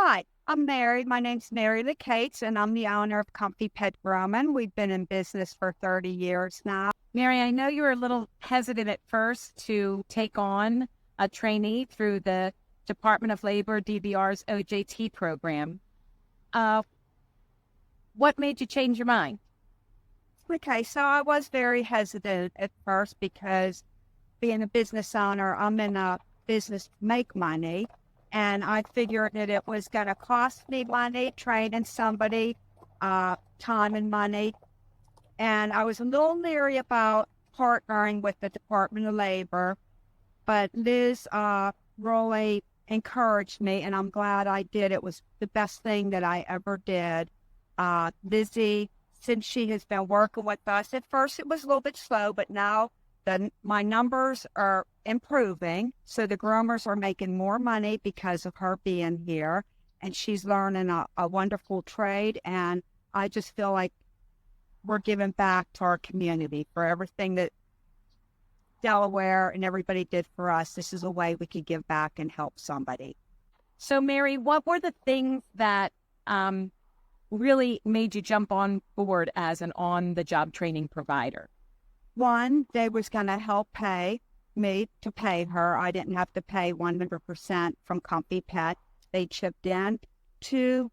Hi, I'm Mary. My name's Mary Cates, and I'm the owner of Comfy Pet Grooming. We've been in business for 30 years now. Mary, I know you were a little hesitant at first to take on a trainee through the Department of Labor DVR's OJT program. What made you change your mind? Okay, so I was very hesitant at first because being a business owner, I'm in a business to make money, and I figured that it was going to cost me money training somebody, time and money. And I was a little leery about partnering with the Department of Labor, but Liz really encouraged me, and I'm glad I did. It was the best thing that I ever did. Lizzy, since she has been working with us, at first it was a little bit slow, but now my numbers are improving. So the groomers are making more money because of her being here, and she's learning a wonderful trade. And I just feel like we're giving back to our community for everything that Delaware and everybody did for us. This is a way we could give back and help somebody. So, Mary, what were the things that really made you jump on board as an on-the-job training provider? One, they was going to help pay me to pay her. I didn't have to pay 100% from Comfy Pet. They chipped in. Two,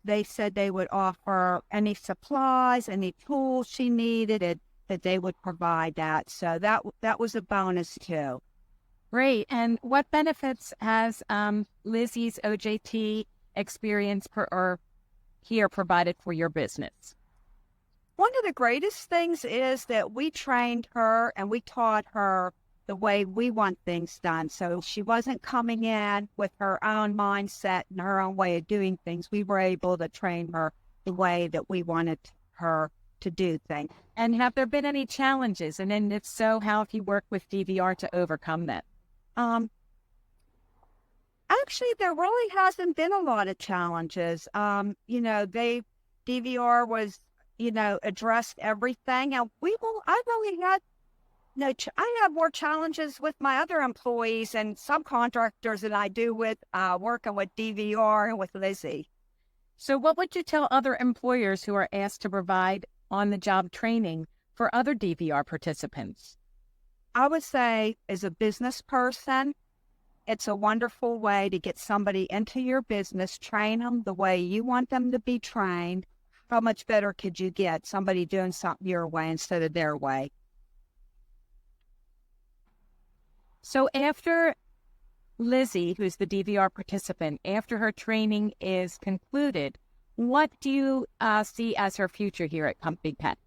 they said they would offer any supplies, any tools she needed, that they would provide that. So that was a bonus too. Great. And what benefits has Lizzy's OJT experience here provided for your business? One of the greatest things is that we trained her and we taught her the way we want things done. So she wasn't coming in with her own mindset and her own way of doing things. We were able to train her the way that we wanted her to do things. And have there been any challenges? And then if so, how have you worked with DVR to overcome that? Actually, there really hasn't been a lot of challenges. DVR was, addressed everything. And I really had I have more challenges with my other employees and subcontractors than I do with working with DVR and with Lizzy. So what would you tell other employers who are asked to provide on-the-job training for other DVR participants? I would say, as a business person, it's a wonderful way to get somebody into your business, train them the way you want them to be trained. How much better could you get somebody doing something your way instead of their way? So after Lizzy, who's the DVR participant, after her training is concluded, what do you see as her future here at Comfy Pets?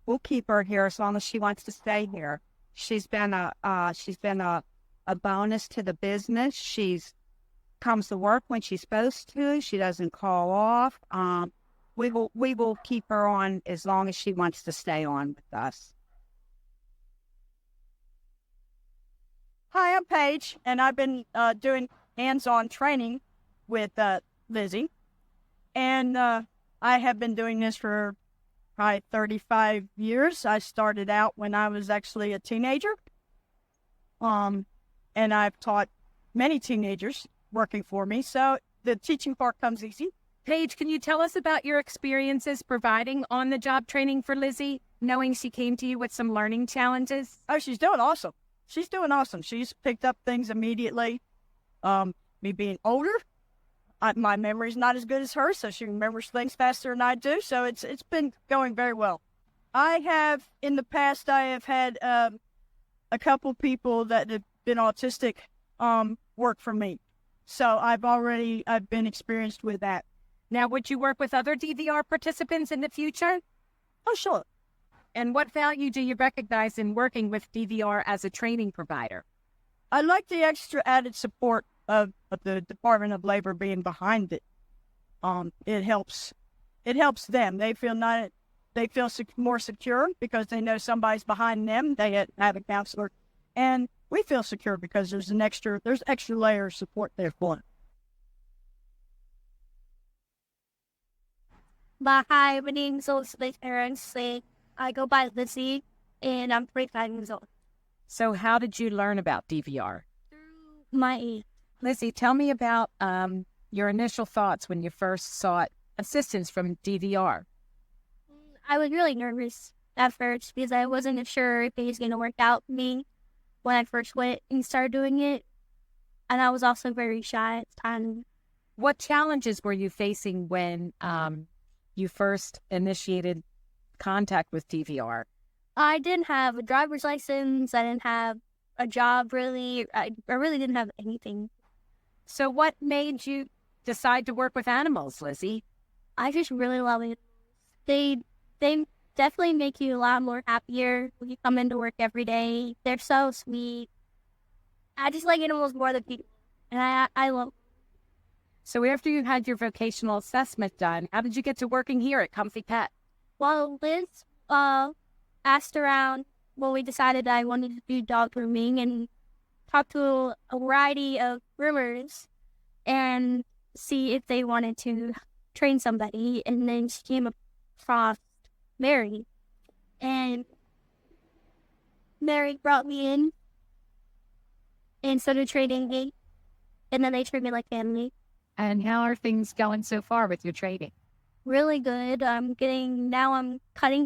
We'll keep her here as long as she wants to stay here. She's been a bonus to the business. She's comes to work when she's supposed to. She doesn't call off. We will keep her on as long as she wants to stay on with us. Hi, I'm Paige, and I've been doing hands-on training with Lizzy. And I have been doing this for probably 35 years. I started out when I was actually a teenager. And I've taught many teenagers working for me, so the teaching part comes easy. Paige, can you tell us about your experiences providing on-the-job training for Lizzy, knowing she came to you with some learning challenges? Oh, she's doing awesome. She's doing awesome. She's picked up things immediately. Me being older, my memory's not as good as hers, so she remembers things faster than I do. So it's been going very well. In the past, I have had a couple people that have been autistic work for me. So I've been experienced with that. Now, would you work with other DVR participants in the future? Oh, sure. And what value do you recognize in working with DVR as a training provider? I like the extra added support of the Department of Labor being behind it. It helps them. They feel more secure because they know somebody's behind them. They have a counselor, and we feel secure because there's extra layer of support there for them. Hi, my name's Elizabeth Aaron's. I go by Lizzy, and I'm 35 years old. So how did you learn about DVR? Through my Lizzy, tell me about your initial thoughts when you first sought assistance from DVR? I was really nervous at first because I wasn't sure if it was going to work out for me when I first went and started doing it. And I was also very shy at the time. What challenges were you facing when you first initiated contact with DVR? I didn't have a driver's license. I didn't have a job, really. I really didn't have anything. So what made you decide to work with animals, Lizzy? I just really love it. They definitely make you a lot more happier when you come into work every day. They're so sweet. I just like animals more than people. And I love them. So after you had your vocational assessment done, how did you get to working here at Comfy Pet? Well, Liz asked around when we decided I wanted to do dog grooming and talk to a variety of groomers and see if they wanted to train somebody. And then she came across Mary. And Mary brought me in and started training me. And then they treat me like family. And how are things going so far with your training? Really good. I'm cutting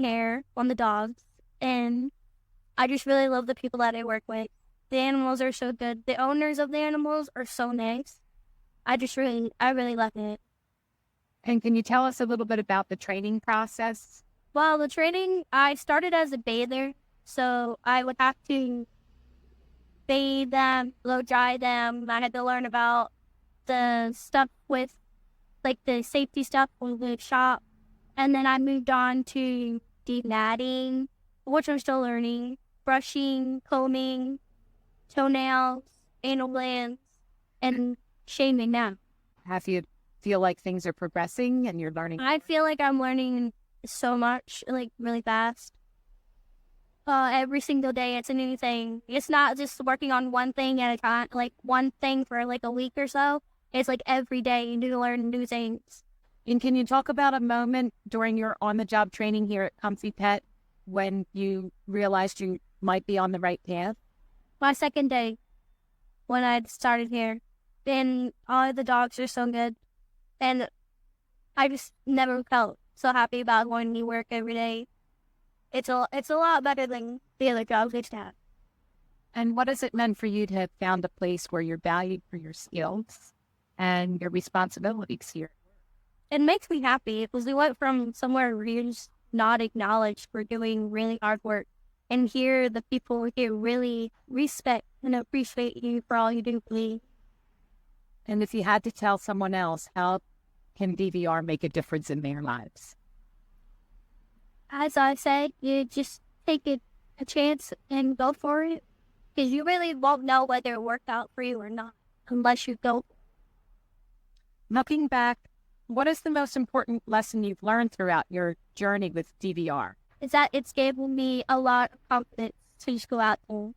hair on the dogs. And I just really love the people that I work with. The animals are so good. The owners of the animals are so nice. I really love it. And can you tell us a little bit about the training process? Well, the training, I started as a bather. So I would have to bathe them, blow dry them. I had to learn about the stuff with, like, the safety stuff with the shop. And then I moved on to dematting, which I'm still learning, brushing, combing, toenails, anal glands, and shaving now. Have you feel like things are progressing and you're learning? I feel like I'm learning so much, like, really fast. Every single day, it's a new thing. It's not just working on one thing at a time, like one thing for like a week or so. It's like every day you need to learn new things. And can you talk about a moment during your on-the-job training here at Comfy Pet when you realized you might be on the right path? My second day, when I started here, and all of the dogs are so good, and I just never felt so happy about going to work every day. It's a lot better than the other jobs I have. And what has it meant for you to have found a place where you're valued for your skills and your responsibilities here? It makes me happy because we went from somewhere where you're just not acknowledged for doing really hard work. And here, the people here really respect and appreciate you for all you do for me. And if you had to tell someone else, how can DVR make a difference in their lives? As I said, you just take a chance and go for it. Because you really won't know whether it worked out for you or not unless you go. Looking back, what is the most important lesson you've learned throughout your journey with DVR? Is that it's given me a lot of confidence to just go out there